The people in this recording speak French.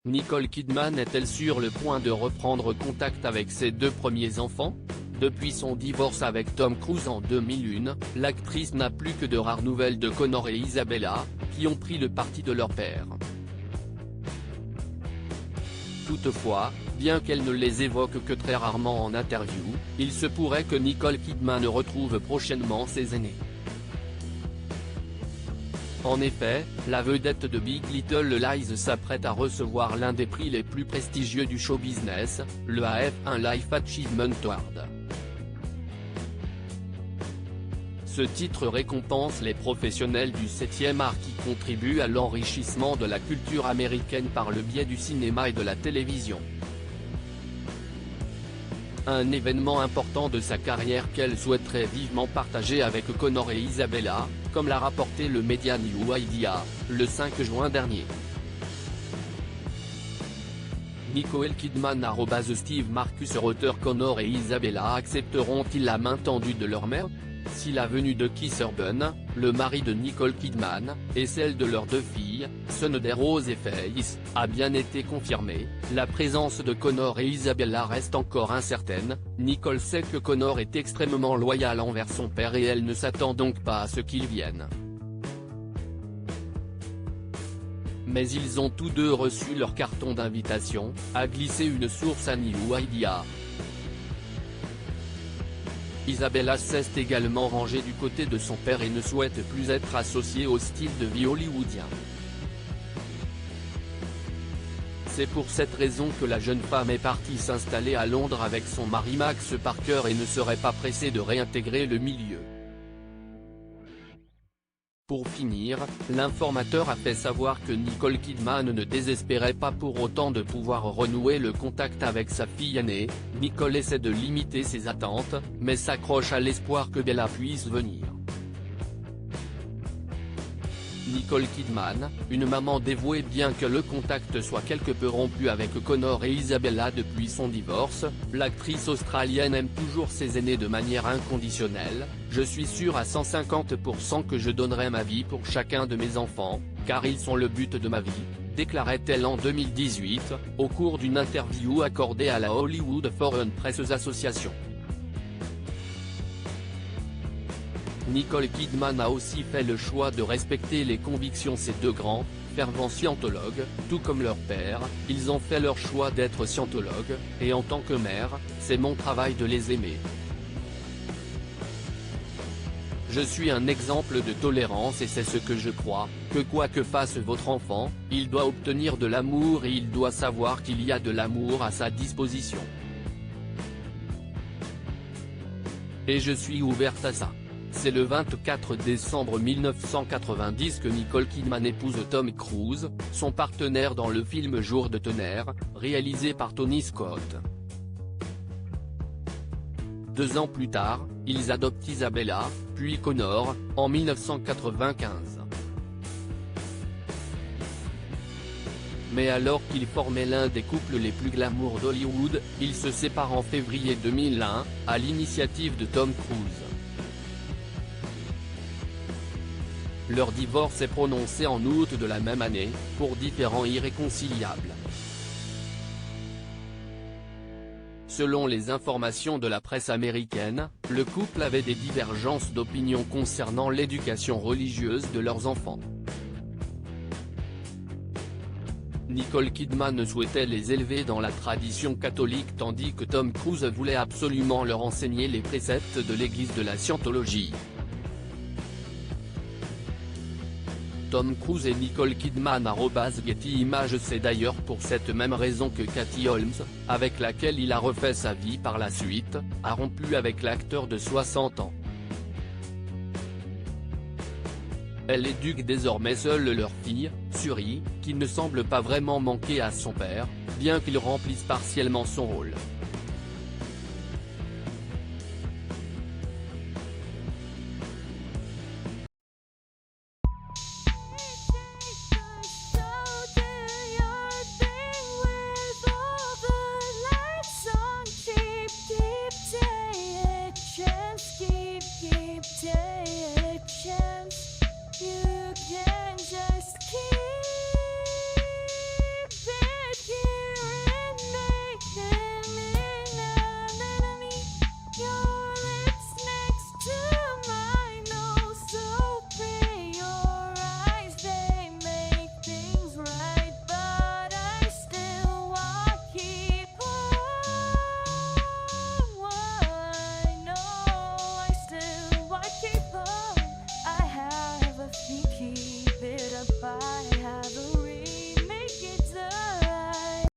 Nicole Kidman est-elle sur le point de reprendre contact avec ses deux premiers enfants? Depuis son divorce avec Tom Cruise en 2001, l'actrice n'a plus que de rares nouvelles de Connor et Isabella, qui ont pris le parti de leur père. Toutefois, bien qu'elle ne les évoque que très rarement en interview, il se pourrait que Nicole Kidman retrouve prochainement ses aînés. En effet, la vedette de Big Little Lies s'apprête à recevoir l'un des prix les plus prestigieux du show business, le AF1 Life Achievement Award. Ce titre récompense les professionnels du 7e art qui contribuent à l'enrichissement de la culture américaine par le biais du cinéma et de la télévision. Un événement important de sa carrière qu'elle souhaiterait vivement partager avec Connor et Isabella, comme l'a rapporté le média New Idea, le 5 juin dernier. Nicole Kidman @ Steve Marcus Reuter Connor et Isabella accepteront-ils la main tendue de leur mère? Si la venue de Keith Urban, le mari de Nicole Kidman, et celle de leurs deux filles, Sunday Rose et Faith, a bien été confirmée, la présence de Connor et Isabella reste encore incertaine. Nicole sait que Connor est extrêmement loyal envers son père et elle ne s'attend donc pas à ce qu'il vienne. Mais ils ont tous deux reçu leur carton d'invitation, a glissé une source à New Idea. Isabella s'est également rangée du côté de son père et ne souhaite plus être associée au style de vie hollywoodien. C'est pour cette raison que la jeune femme est partie s'installer à Londres avec son mari Max Parker et ne serait pas pressée de réintégrer le milieu. Pour finir, l'informateur a fait savoir que Nicole Kidman ne désespérait pas pour autant de pouvoir renouer le contact avec sa fille aînée. Nicole essaie de limiter ses attentes, mais s'accroche à l'espoir que Bella puisse venir. Nicole Kidman, une maman dévouée bien que le contact soit quelque peu rompu avec Connor et Isabella depuis son divorce, l'actrice australienne aime toujours ses aînés de manière inconditionnelle. Je suis sûre à 150% que je donnerai ma vie pour chacun de mes enfants, car ils sont le but de ma vie, déclarait-elle en 2018, au cours d'une interview accordée à la Hollywood Foreign Press Association. Nicole Kidman a aussi fait le choix de respecter les convictions de ces deux grands, fervents scientologues, tout comme leur père. Ils ont fait leur choix d'être scientologues, et en tant que mère, c'est mon travail de les aimer. Je suis un exemple de tolérance et c'est ce que je crois, que quoi que fasse votre enfant, il doit obtenir de l'amour et il doit savoir qu'il y a de l'amour à sa disposition. Et je suis ouverte à ça. C'est le 24 décembre 1990 que Nicole Kidman épouse Tom Cruise, son partenaire dans le film Jour de tonnerre, réalisé par Tony Scott. 2 ans plus tard, ils adoptent Isabella, puis Connor, en 1995. Mais alors qu'ils formaient l'un des couples les plus glamour d'Hollywood, ils se séparent en février 2001, à l'initiative de Tom Cruise. Leur divorce est prononcé en août de la même année, pour différends irréconciliables. Selon les informations de la presse américaine, le couple avait des divergences d'opinion concernant l'éducation religieuse de leurs enfants. Nicole Kidman souhaitait les élever dans la tradition catholique tandis que Tom Cruise voulait absolument leur enseigner les préceptes de l'église de la scientologie. Tom Cruise et Nicole Kidman @Getty Images. C'est d'ailleurs pour cette même raison que Katie Holmes, avec laquelle il a refait sa vie par la suite, a rompu avec l'acteur de 60 ans. Elle éduque désormais seule leur fille, Suri, qui ne semble pas vraiment manquer à son père, bien qu'il remplisse partiellement son rôle. Keep